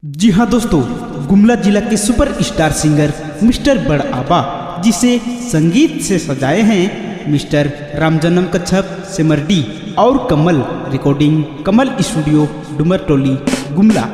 जी हाँ दोस्तों, गुमला जिला के सुपर स्टार सिंगर मिस्टर बड़ आबा जिसे संगीत से सजाए हैं मिस्टर रामजन्म कच्छप सेमरडी और कमल रिकॉर्डिंग कमल स्टूडियो डुमरटोली गुमला।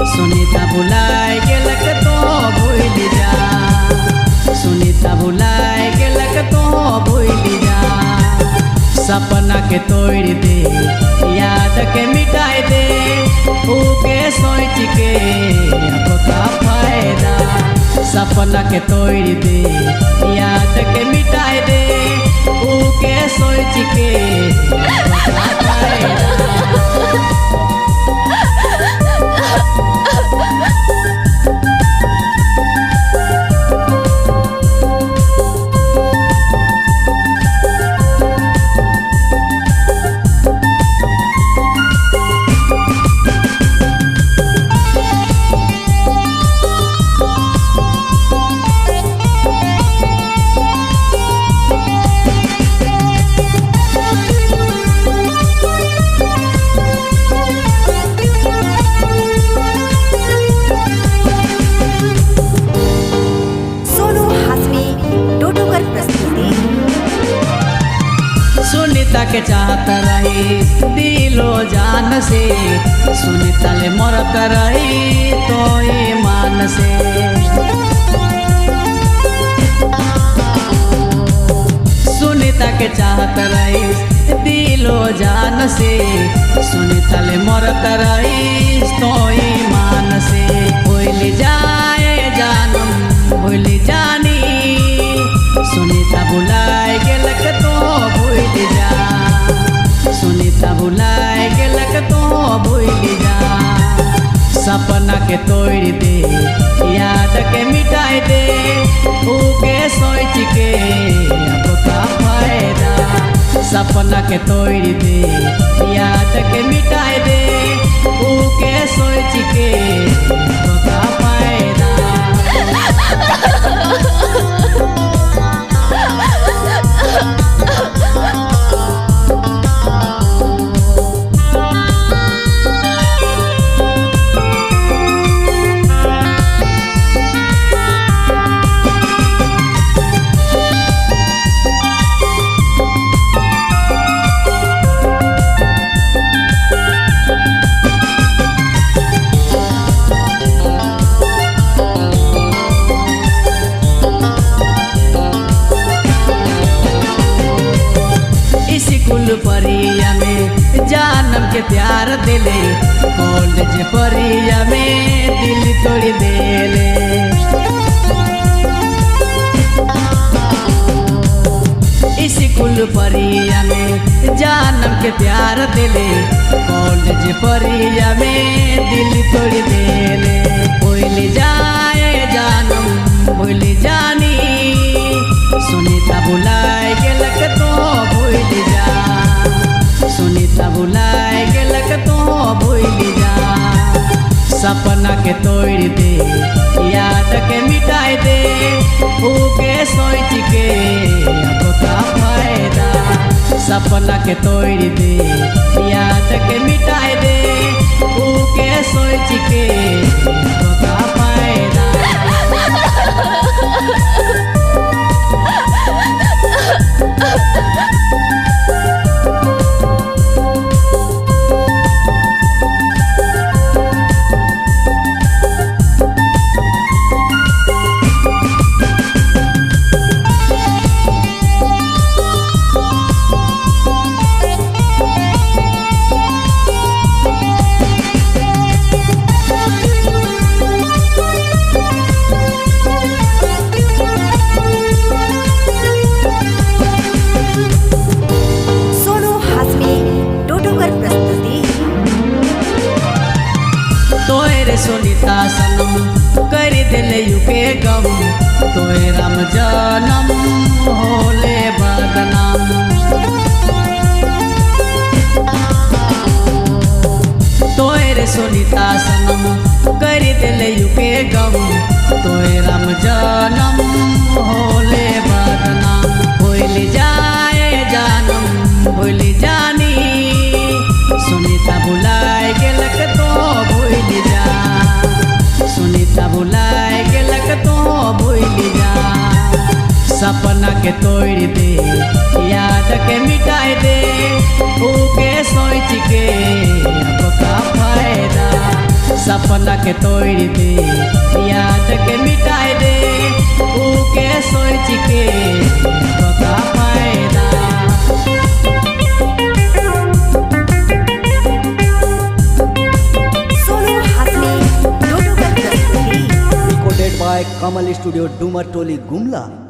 सुनीता बुलाए गेलक तो भूल जा, सुनीता बुलाए गेलक तो भूल जा। सपना के तोड़ दे, याद के मिटाए दे, ऊके सोच के अब का फायदा। सपना के तोड़ दे, याद के मिटाए दे, ऊके सोच के अब का फायदा। सुनीता के चाहत रही दिलो जान से, सुनीता ले मरत रही तो ईमान से। सुनीता के चाहत रही दिलो जान से, सुनीता ले मरत रही तो ईमान से। भूल जाए जानम भूल जानी, सुनीता बुलाए गेलक तो भूल जा, सुनीता बुलाए गेलक तो भूल जा। सपना के तोड़ दे, याद के मिटाए दे, ऊके सोच के अब का फायदा। सपना के तोड़ दे, याद के मिटाए दे, ऊके सोच के अब का फायदा। स्कूल परिया में जानम के प्यार दिले, कॉलेज परिया में दिल तोड़ देले। स्कूल परिया में जानम के प्यार दिले, कॉलेज परिया में दिल तोड़ देले। भूल जाए जानम भूल जानी, सुनीता बुलाए गेलक तो भूल जा, सुनीता बुलाए गेलक तो भूल जा। सपना के तोड़ दे, याद के मिटाए दे, ऊके सोच के अब का फायदा। सपना के तोड़ दे, याद के मिटाए दे, ऊके सोच के अब का फायदा। सनम कर दिले युके गम तोय राम जन्म होले बदनाम तोय रे सुनीता सनम कर दिले युके गम तोय राम जन्म होले बदनाम भूल जाए जानम भूल जानी सुनीता बुलाए गेलक तो भूल जा सुनीता बुलाए गेलक तो भूल जा सपना के तोड़ दे याद के मिटाई दे ऊके सोच के अब का फायदा सपना के तोड़ दे याद के मिटाई दे ऊके सोच के अब का फायदा by Kamal Studio Dumar Toli Gumla।